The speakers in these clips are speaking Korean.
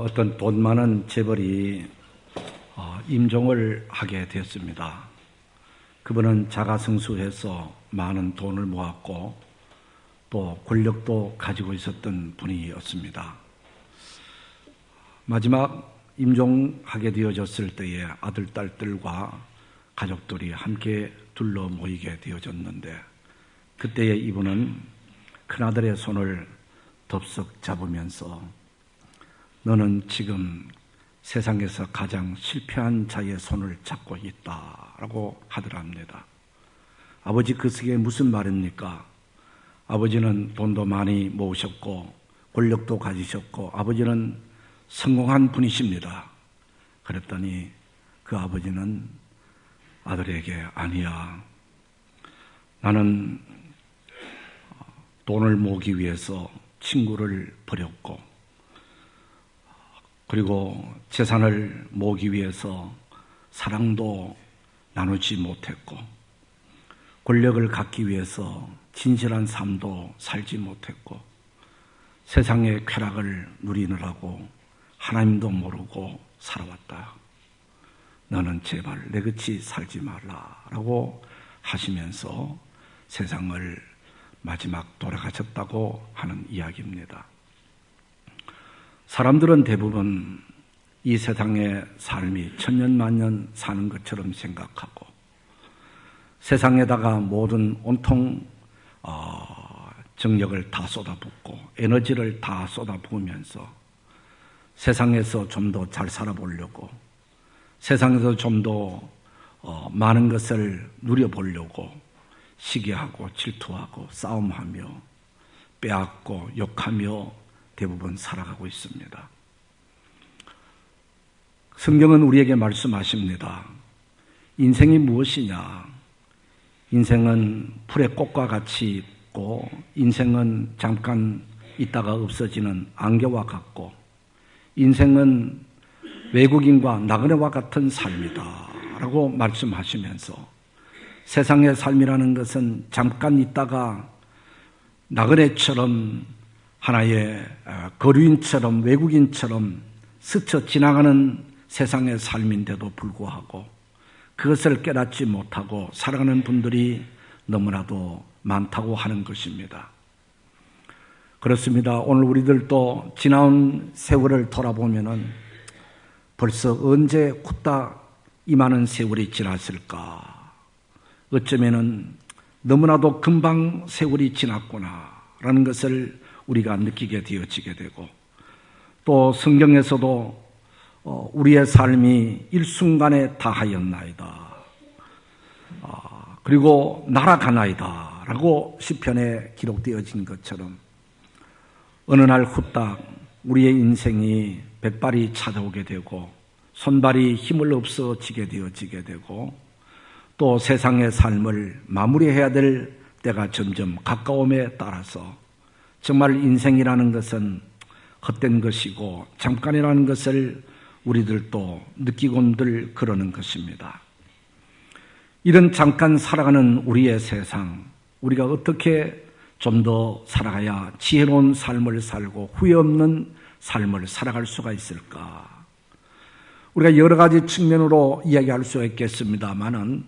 어떤 돈 많은 재벌이 임종을 하게 되었습니다. 그분은 자가승수해서 많은 돈을 모았고 또 권력도 가지고 있었던 분이었습니다. 마지막 임종하게 되어졌을 때에 아들, 딸들과 가족들이 함께 둘러 모이게 되어졌는데 그때에 이분은 큰아들의 손을 덥석 잡으면서 너는 지금 세상에서 가장 실패한 자의 손을 잡고 있다라고 하더랍니다. 아버지, 그 속에 무슨 말입니까? 아버지는 돈도 많이 모으셨고 권력도 가지셨고 아버지는 성공한 분이십니다. 그랬더니 그 아버지는 아들에게 아니야. 나는 돈을 모으기 위해서 친구를 버렸고 그리고 재산을 모으기 위해서 사랑도 나누지 못했고 권력을 갖기 위해서 진실한 삶도 살지 못했고 세상의 쾌락을 누리느라고 하나님도 모르고 살아왔다. 너는 제발 내같이 살지 말라라고 하시면서 세상을 마지막 돌아가셨다고 하는 이야기입니다. 사람들은 대부분 이 세상의 삶이 천년만년 사는 것처럼 생각하고 세상에다가 모든 온통 정력을 다 쏟아붓고 에너지를 다 쏟아부으면서 세상에서 좀 더 잘 살아보려고 세상에서 좀 더 많은 것을 누려보려고 시기하고 질투하고 싸움하며 빼앗고 욕하며 대부분 살아가고 있습니다. 성경은 우리에게 말씀하십니다. 인생이 무엇이냐? 인생은 풀의 꽃과 같이 있고 인생은 잠깐 있다가 없어지는 안개와 같고 인생은 외국인과 나그네와 같은 삶이다 라고 말씀하시면서 세상의 삶이라는 것은 잠깐 있다가 나그네처럼 하나의 거류인처럼 외국인처럼 스쳐 지나가는 세상의 삶인데도 불구하고 그것을 깨닫지 못하고 살아가는 분들이 너무나도 많다고 하는 것입니다. 그렇습니다. 오늘 우리들도 지나온 세월을 돌아보면은 벌써 언제 후딱 이 많은 세월이 지났을까? 어쩌면은 너무나도 금방 세월이 지났구나라는 것을 우리가 느끼게 되어지게 되고 또 성경에서도 우리의 삶이 일순간에 다하였나이다. 그리고 날아가나이다 라고 시편에 기록되어진 것처럼 어느 날 후딱 우리의 인생이 백발이 찾아오게 되고 손발이 힘을 없어지게 되어지게 되고 또 세상의 삶을 마무리해야 될 때가 점점 가까움에 따라서 정말 인생이라는 것은 헛된 것이고 잠깐이라는 것을 우리들도 느끼곤들 그러는 것입니다. 이런 잠깐 살아가는 우리의 세상, 우리가 어떻게 좀 더 살아가야 지혜로운 삶을 살고 후회 없는 삶을 살아갈 수가 있을까? 우리가 여러 가지 측면으로 이야기할 수가 있겠습니다만은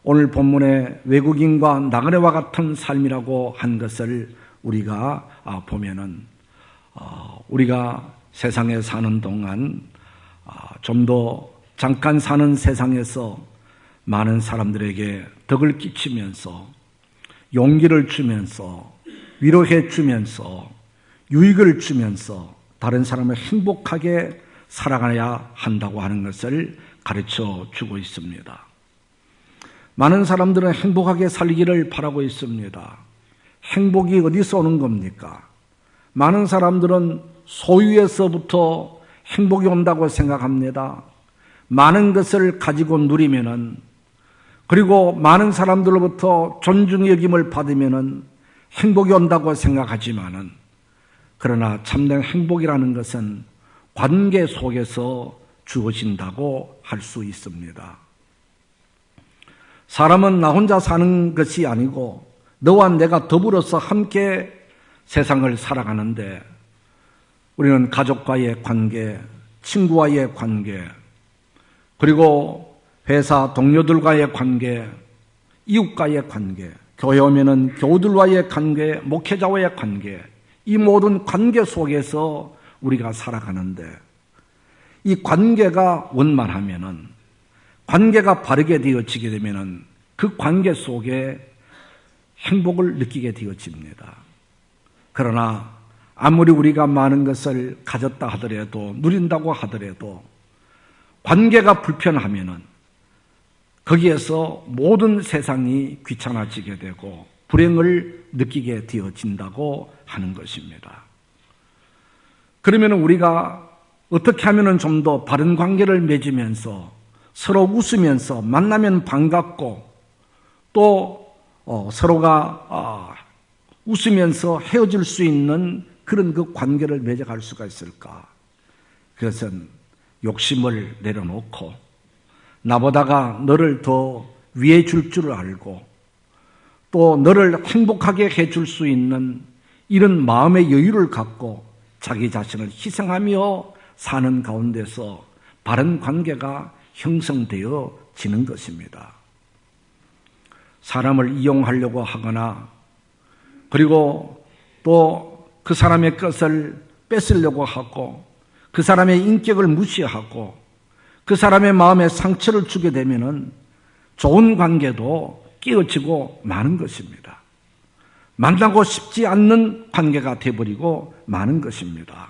오늘 본문에 외국인과 나그네와 같은 삶이라고 한 것을 우리가 보면은 우리가 세상에 사는 동안 좀 더 잠깐 사는 세상에서 많은 사람들에게 덕을 끼치면서 용기를 주면서 위로해 주면서 유익을 주면서 다른 사람을 행복하게 살아가야 한다고 하는 것을 가르쳐 주고 있습니다. 많은 사람들은 행복하게 살기를 바라고 있습니다. 행복이 어디서 오는 겁니까? 많은 사람들은 소유에서부터 행복이 온다고 생각합니다. 많은 것을 가지고 누리면은 그리고 많은 사람들로부터 존중 여김을 받으면은 행복이 온다고 생각하지만은 그러나 참된 행복이라는 것은 관계 속에서 주어진다고 할 수 있습니다. 사람은 나 혼자 사는 것이 아니고 너와 내가 더불어서 함께 세상을 살아가는데 우리는 가족과의 관계, 친구와의 관계, 그리고 회사 동료들과의 관계, 이웃과의 관계, 교회 오면은 교우들과의 관계, 목회자와의 관계, 이 모든 관계 속에서 우리가 살아가는데, 이 관계가 원만하면은, 관계가 바르게 되어지게 되면은 그 관계 속에 행복을 느끼게 되어집니다. 그러나 아무리 우리가 많은 것을 가졌다 하더라도, 누린다고 하더라도 관계가 불편하면은 거기에서 모든 세상이 귀찮아지게 되고 불행을 느끼게 되어진다고 하는 것입니다. 그러면 우리가 어떻게 하면 좀 더 바른 관계를 맺으면서 서로 웃으면서 만나면 반갑고 또 서로가 웃으면서 헤어질 수 있는 그런 그 관계를 맺어갈 수가 있을까? 그것은 욕심을 내려놓고 나보다가 너를 더 위해 줄 줄 알고 또 너를 행복하게 해줄 수 있는 이런 마음의 여유를 갖고 자기 자신을 희생하며 사는 가운데서 바른 관계가 형성되어지는 것입니다. 사람을 이용하려고 하거나 그리고 또 그 사람의 것을 뺏으려고 하고 그 사람의 인격을 무시하고 그 사람의 마음에 상처를 주게 되면은 좋은 관계도 깨어지고 마는 것입니다. 만나고 싶지 않는 관계가 되어버리고 마는 것입니다.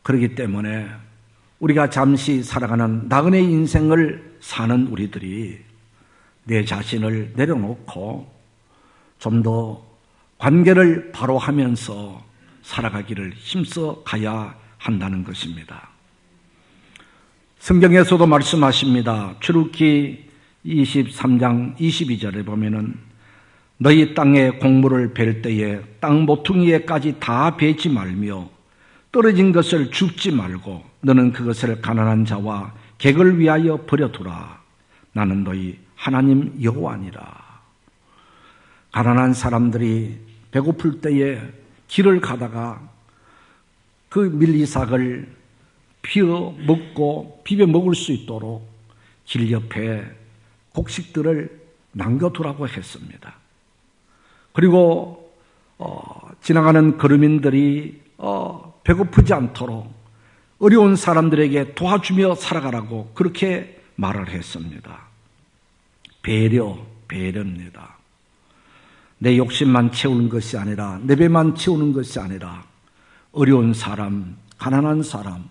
그렇기 때문에 우리가 잠시 살아가는 나그네 인생을 사는 우리들이 내 자신을 내려놓고 좀 더 관계를 바로 하면서 살아가기를 힘써 가야 한다는 것입니다. 성경에서도 말씀하십니다. 출애굽기 23장 22절에 보면은 너희 땅에 곡물을 벨 때에 땅 모퉁이에까지 다 베지 말며 떨어진 것을 줍지 말고 너는 그것을 가난한 자와 객을 위하여 버려두라. 나는 너희 하나님 여호와니라. 가난한 사람들이 배고플 때에 길을 가다가 그 밀리삭을 피워 먹고 비벼 먹을 수 있도록 길 옆에 곡식들을 남겨두라고 했습니다. 그리고 지나가는 거르민들이 배고프지 않도록 어려운 사람들에게 도와주며 살아가라고 그렇게 말을 했습니다. 배려입니다. 내 욕심만 채우는 것이 아니라 내 배만 채우는 것이 아니라 어려운 사람, 가난한 사람,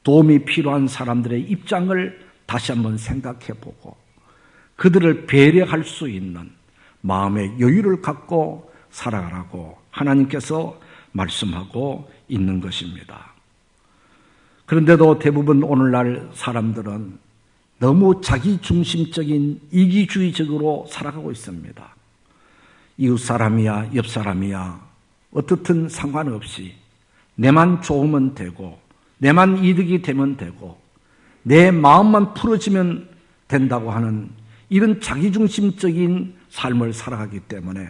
도움이 필요한 사람들의 입장을 다시 한번 생각해보고 그들을 배려할 수 있는 마음의 여유를 갖고 살아가라고 하나님께서 말씀하고 있는 것입니다. 그런데도 대부분 오늘날 사람들은 너무 자기중심적인 이기주의적으로 살아가고 있습니다. 이웃 사람이야 옆 사람이야 어떻든 상관없이 내만 좋으면 되고 내만 이득이 되면 되고 내 마음만 풀어지면 된다고 하는 이런 자기중심적인 삶을 살아가기 때문에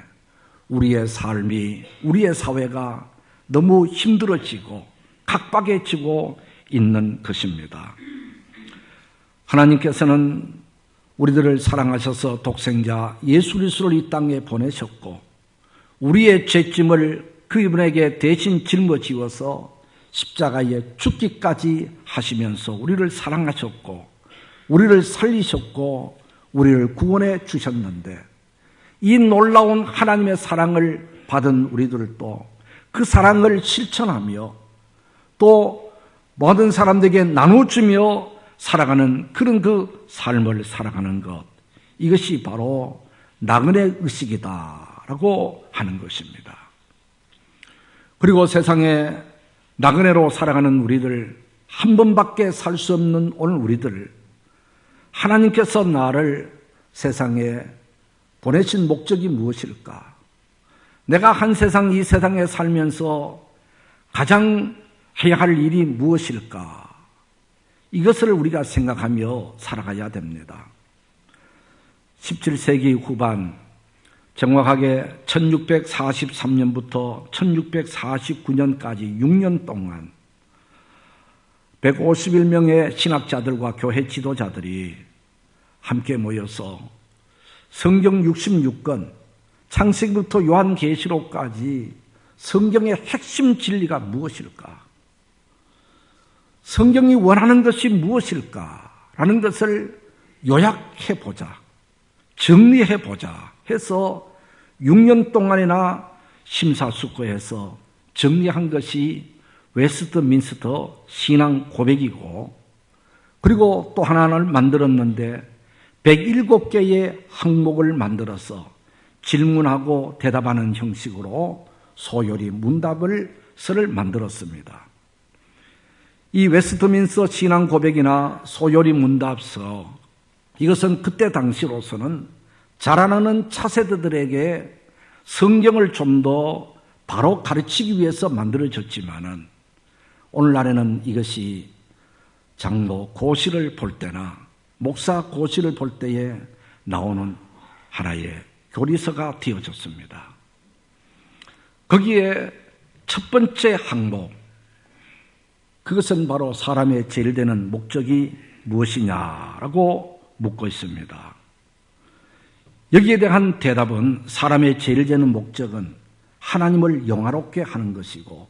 우리의 삶이 우리의 사회가 너무 힘들어지고 각박해지고 있는 것입니다. 하나님께서는 우리들을 사랑하셔서 독생자 예수 그리스도를 이 땅에 보내셨고 우리의 죄짐을 그분에게 대신 짊어지어서 십자가에 죽기까지 하시면서 우리를 사랑하셨고 우리를 살리셨고 우리를 구원해 주셨는데 이 놀라운 하나님의 사랑을 받은 우리들도 그 사랑을 실천하며 또 모든 사람들에게 나눠주며 살아가는 그런 그 삶을 살아가는 것, 이것이 바로 나그네 의식이다라고 하는 것입니다. 그리고 세상에 나그네로 살아가는 우리들, 한 번밖에 살 수 없는 오늘 우리들, 하나님께서 나를 세상에 보내신 목적이 무엇일까? 내가 한 세상 이 세상에 살면서 가장 해야 할 일이 무엇일까? 이것을 우리가 생각하며 살아가야 됩니다. 17세기 후반 정확하게 1643년부터 1649년까지 6년 동안 151명의 신학자들과 교회 지도자들이 함께 모여서 성경 66권, 창세기부터 요한계시록까지 성경의 핵심 진리가 무엇일까? 성경이 원하는 것이 무엇일까라는 것을 요약해보자, 정리해보자 해서 6년 동안이나 심사숙고해서 정리한 것이 웨스트민스터 신앙 고백이고, 그리고 또 하나를 만들었는데 107개의 항목을 만들어서 질문하고 대답하는 형식으로 소요리 문답서를 만들었습니다. 이 웨스트민스터 신앙 고백이나 소요리 문답서, 이것은 그때 당시로서는 자라나는 차세대들에게 성경을 좀 더 바로 가르치기 위해서 만들어졌지만은, 오늘날에는 이것이 장로 고시를 볼 때나 목사 고시를 볼 때에 나오는 하나의 교리서가 되어졌습니다. 거기에 첫 번째 항목, 그것은 바로 사람의 제일 되는 목적이 무엇이냐라고 묻고 있습니다. 여기에 대한 대답은 사람의 제일 되는 목적은 하나님을 영화롭게 하는 것이고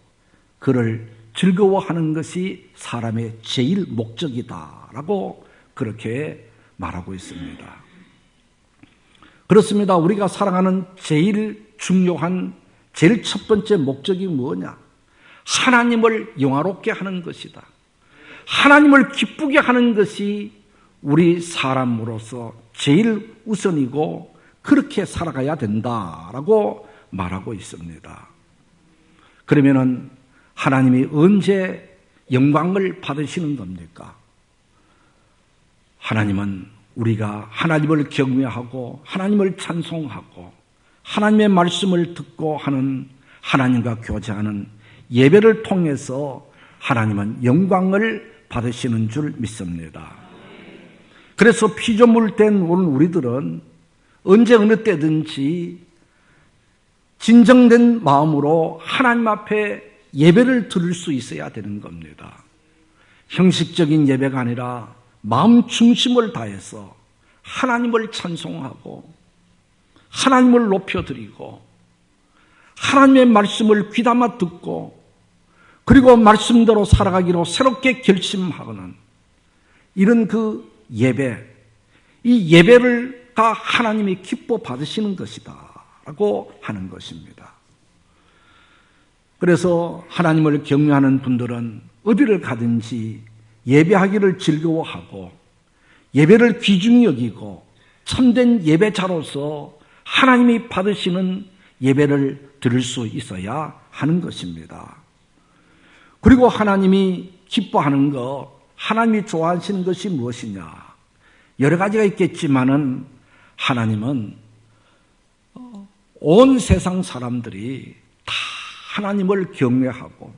그를 즐거워하는 것이 사람의 제일 목적이다라고 그렇게 말하고 있습니다. 그렇습니다. 우리가 살아가는 제일 중요한 제일 첫 번째 목적이 뭐냐? 하나님을 영화롭게 하는 것이다. 하나님을 기쁘게 하는 것이 우리 사람으로서 제일 우선이고 그렇게 살아가야 된다라고 말하고 있습니다. 그러면은 하나님이 언제 영광을 받으시는 겁니까? 하나님은 우리가 하나님을 경외하고 하나님을 찬송하고 하나님의 말씀을 듣고 하는 하나님과 교제하는 예배를 통해서 하나님은 영광을 받으시는 줄 믿습니다. 그래서 피조물 된 우리들은 언제 어느 때든지 진정된 마음으로 하나님 앞에 예배를 드릴 수 있어야 되는 겁니다. 형식적인 예배가 아니라 마음 중심을 다해서 하나님을 찬송하고 하나님을 높여드리고 하나님의 말씀을 귀담아 듣고 그리고 말씀대로 살아가기로 새롭게 결심하는 이런 그 예배, 이 예배가 하나님이 기뻐 받으시는 것이다 라고 하는 것입니다. 그래서 하나님을 경외하는 분들은 어디를 가든지 예배하기를 즐거워하고 예배를 귀중히 여기고 참된 예배자로서 하나님이 받으시는 예배를 드릴 수 있어야 하는 것입니다. 그리고 하나님이 기뻐하는 것, 하나님이 좋아하시는 것이 무엇이냐? 여러 가지가 있겠지만은 하나님은 온 세상 사람들이 다 하나님을 경외하고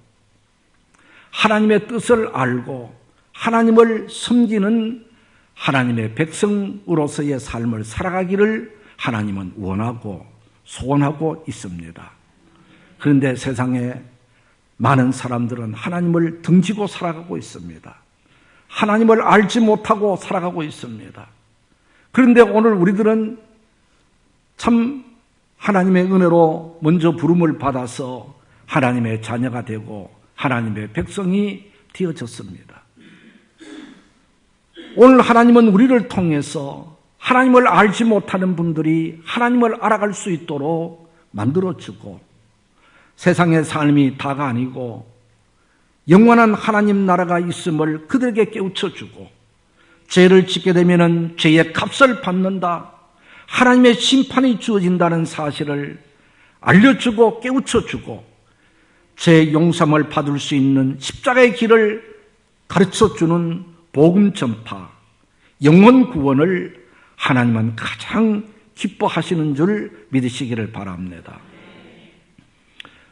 하나님의 뜻을 알고 하나님을 섬기는 하나님의 백성으로서의 삶을 살아가기를 하나님은 원하고 소원하고 있습니다. 그런데 세상에 많은 사람들은 하나님을 등지고 살아가고 있습니다. 하나님을 알지 못하고 살아가고 있습니다. 그런데 오늘 우리들은 참 하나님의 은혜로 먼저 부름을 받아서 하나님의 자녀가 되고 하나님의 백성이 되어졌습니다. 오늘 하나님은 우리를 통해서 하나님을 알지 못하는 분들이 하나님을 알아갈 수 있도록 만들어주고 세상의 삶이 다가 아니고 영원한 하나님 나라가 있음을 그들에게 깨우쳐주고 죄를 짓게 되면 죄의 값을 받는다, 하나님의 심판이 주어진다는 사실을 알려주고 깨우쳐주고 죄 용서를 받을 수 있는 십자가의 길을 가르쳐주는 복음 전파, 영혼 구원을 하나님은 가장 기뻐하시는 줄 믿으시기를 바랍니다.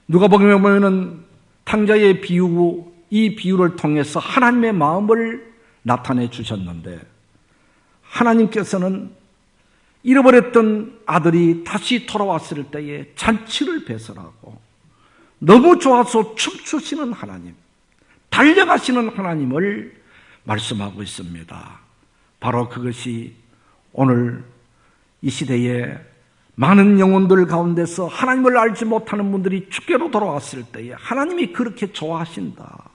누가복음에 보면은 탕자의 비유, 이 비유를 통해서 하나님의 마음을 나타내 주셨는데 하나님께서는 잃어버렸던 아들이 다시 돌아왔을 때에 잔치를 배설하고 너무 좋아서 춤추시는 하나님, 달려가시는 하나님을 말씀하고 있습니다. 바로 그것이 오늘 이 시대에 많은 영혼들 가운데서 하나님을 알지 못하는 분들이 주께로 돌아왔을 때에 하나님이 그렇게 좋아하신다,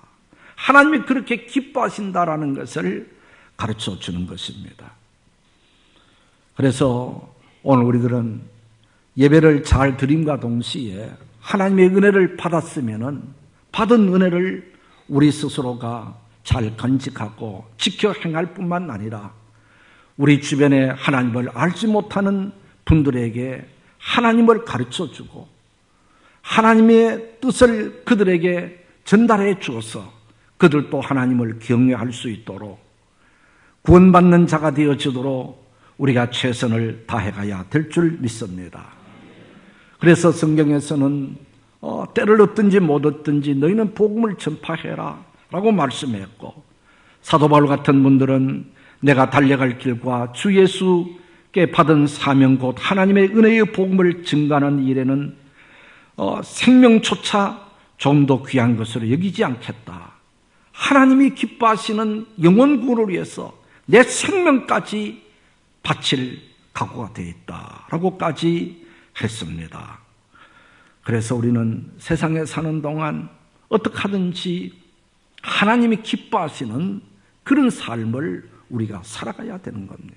하나님이 그렇게 기뻐하신다라는 것을 가르쳐 주는 것입니다. 그래서 오늘 우리들은 예배를 잘 드림과 동시에 하나님의 은혜를 받았으면은 받은 은혜를 우리 스스로가 잘 간직하고 지켜 행할 뿐만 아니라 우리 주변에 하나님을 알지 못하는 분들에게 하나님을 가르쳐 주고 하나님의 뜻을 그들에게 전달해 주어서 그들도 하나님을 경외할 수 있도록 구원받는 자가 되어지도록 우리가 최선을 다해가야 될 줄 믿습니다. 그래서 성경에서는 때를 얻든지 못 얻든지 너희는 복음을 전파해라 라고 말씀했고, 사도 바울 같은 분들은 내가 달려갈 길과 주 예수께 받은 사명 곧 하나님의 은혜의 복음을 증가하는 일에는 생명조차 좀 더 귀한 것으로 여기지 않겠다. 하나님이 기뻐하시는 영혼 구원을 위해서 내 생명까지 바칠 각오가 되어 있다라고까지 했습니다. 그래서 우리는 세상에 사는 동안 어떻게 하든지 하나님이 기뻐하시는 그런 삶을 우리가 살아가야 되는 겁니다.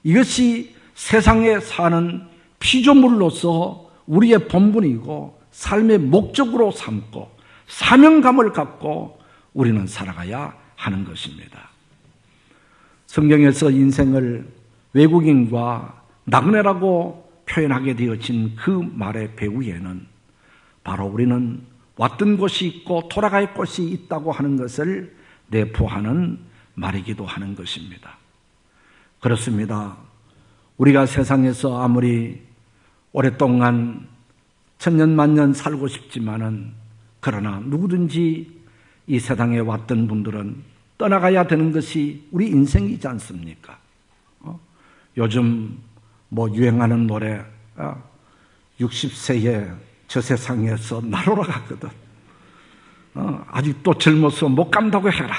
이것이 세상에 사는 피조물로서 우리의 본분이고 삶의 목적으로 삼고 사명감을 갖고 우리는 살아가야 하는 것입니다. 성경에서 인생을 외국인과 나그네라고 표현하게 되어진 그 말의 배후에는 바로 우리는 왔던 곳이 있고 돌아갈 곳이 있다고 하는 것을 내포하는 말이기도 하는 것입니다. 그렇습니다. 우리가 세상에서 아무리 오랫동안 천년만년 살고 싶지만은 그러나 누구든지 이 세상에 왔던 분들은 떠나가야 되는 것이 우리 인생이지 않습니까? 요즘 유행하는 노래 60세에 저 세상에서 나로라 가거든. 아직도 젊어서 못 간다고 해라.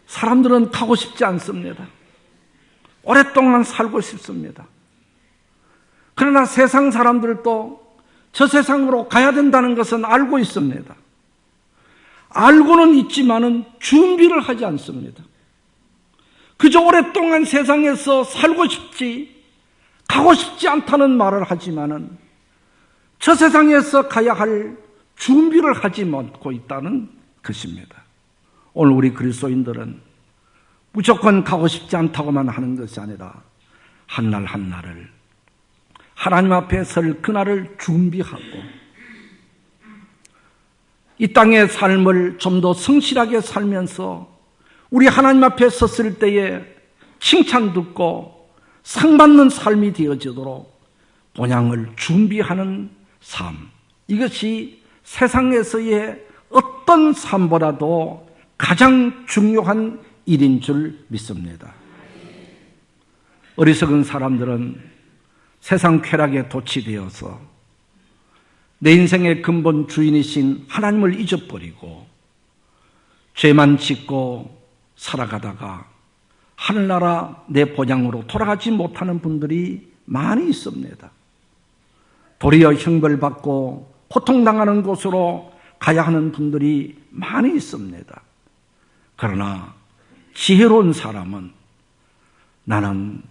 사람들은 가고 싶지 않습니다. 오랫동안 살고 싶습니다. 그러나 세상 사람들도 저 세상으로 가야 된다는 것은 알고 있습니다. 알고는 있지만은 준비를 하지 않습니다. 그저 오랫동안 세상에서 살고 싶지, 가고 싶지 않다는 말을 하지만은 저 세상에서 가야 할 준비를 하지 못하고 있다는 것입니다. 오늘 우리 그리스도인들은 무조건 가고 싶지 않다고만 하는 것이 아니라 한날 한날을 하나님 앞에 설 그날을 준비하고 이 땅의 삶을 좀 더 성실하게 살면서 우리 하나님 앞에 섰을 때에 칭찬 듣고 상 받는 삶이 되어지도록 본향을 준비하는 삶, 이것이 세상에서의 어떤 삶보다도 가장 중요한 일인 줄 믿습니다. 어리석은 사람들은 세상 쾌락에 도취되어서 내 인생의 근본 주인이신 하나님을 잊어버리고 죄만 짓고 살아가다가 하늘나라 내 본향으로 돌아가지 못하는 분들이 많이 있습니다. 도리어 형벌받고 고통당하는 곳으로 가야 하는 분들이 많이 있습니다. 그러나 지혜로운 사람은 나는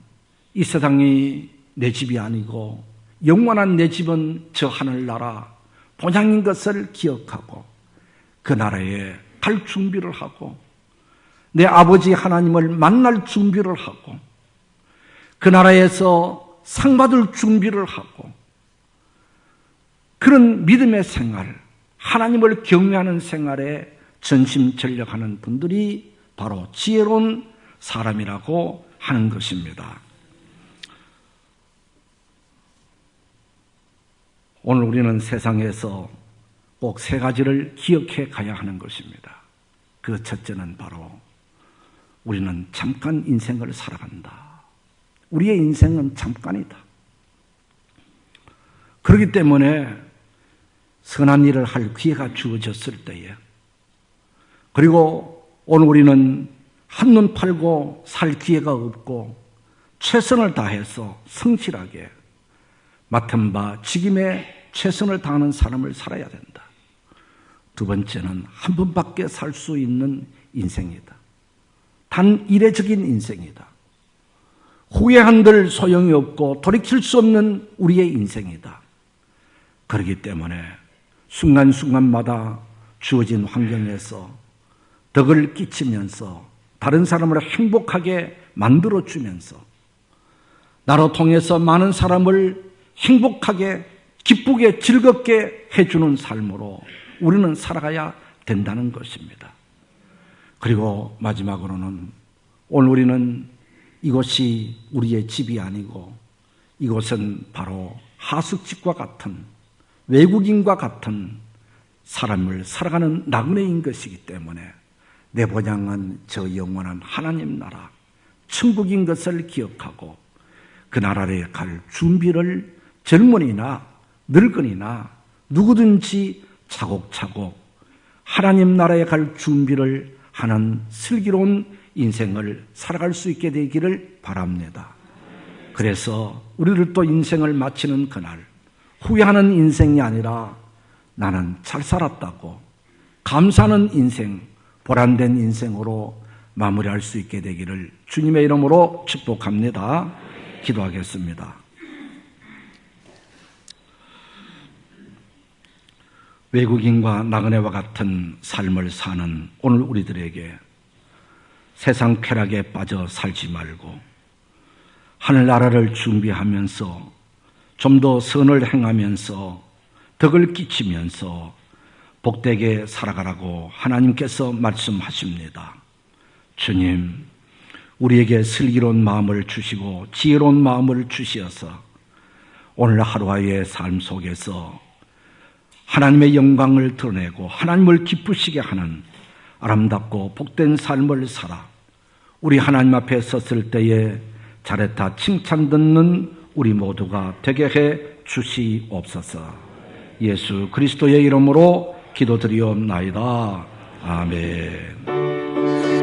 이 세상이 내 집이 아니고 영원한 내 집은 저 하늘나라 본향인 것을 기억하고 그 나라에 갈 준비를 하고 내 아버지 하나님을 만날 준비를 하고 그 나라에서 상 받을 준비를 하고 그런 믿음의 생활, 하나님을 경외하는 생활에 전심전력하는 분들이 바로 지혜로운 사람이라고 하는 것입니다. 오늘 우리는 세상에서 꼭 세 가지를 기억해 가야 하는 것입니다. 그 첫째는 바로 우리는 잠깐 인생을 살아간다. 우리의 인생은 잠깐이다. 그렇기 때문에 선한 일을 할 기회가 주어졌을 때에 그리고 오늘 우리는 한눈 팔고 살 기회가 없고 최선을 다해서 성실하게 맡은 바 직임에 최선을 다하는 삶을 살아야 된다. 두 번째는 한 번밖에 살 수 있는 인생이다. 단 이례적인 인생이다. 후회한들 소용이 없고 돌이킬 수 없는 우리의 인생이다. 그렇기 때문에 순간순간마다 주어진 환경에서 덕을 끼치면서 다른 사람을 행복하게 만들어주면서 나로 통해서 많은 사람을 행복하게 기쁘게 즐겁게 해주는 삶으로 우리는 살아가야 된다는 것입니다. 그리고 마지막으로는 오늘 우리는 이곳이 우리의 집이 아니고 이곳은 바로 하숙집과 같은 외국인과 같은 사람을 살아가는 나그네인 것이기 때문에 내 본향은 저 영원한 하나님 나라 천국인 것을 기억하고 그 나라에 갈 준비를 젊은이나 늙은이나 누구든지 차곡차곡 하나님 나라에 갈 준비를 하는 슬기로운 인생을 살아갈 수 있게 되기를 바랍니다. 그래서 우리들도 인생을 마치는 그날 후회하는 인생이 아니라 나는 잘 살았다고 감사하는 인생, 보람된 인생으로 마무리할 수 있게 되기를 주님의 이름으로 축복합니다. 기도하겠습니다. 외국인과 나그네와 같은 삶을 사는 오늘 우리들에게 세상 쾌락에 빠져 살지 말고 하늘나라를 준비하면서 좀 더 선을 행하면서 덕을 끼치면서 복되게 살아가라고 하나님께서 말씀하십니다. 주님, 우리에게 슬기로운 마음을 주시고 지혜로운 마음을 주시어서 오늘 하루의 삶 속에서 하나님의 영광을 드러내고 하나님을 기쁘시게 하는 아름답고 복된 삶을 살아 우리 하나님 앞에 섰을 때에 잘했다 칭찬 듣는 우리 모두가 되게 해 주시옵소서. 예수 그리스도의 이름으로 기도드리옵나이다. 아멘.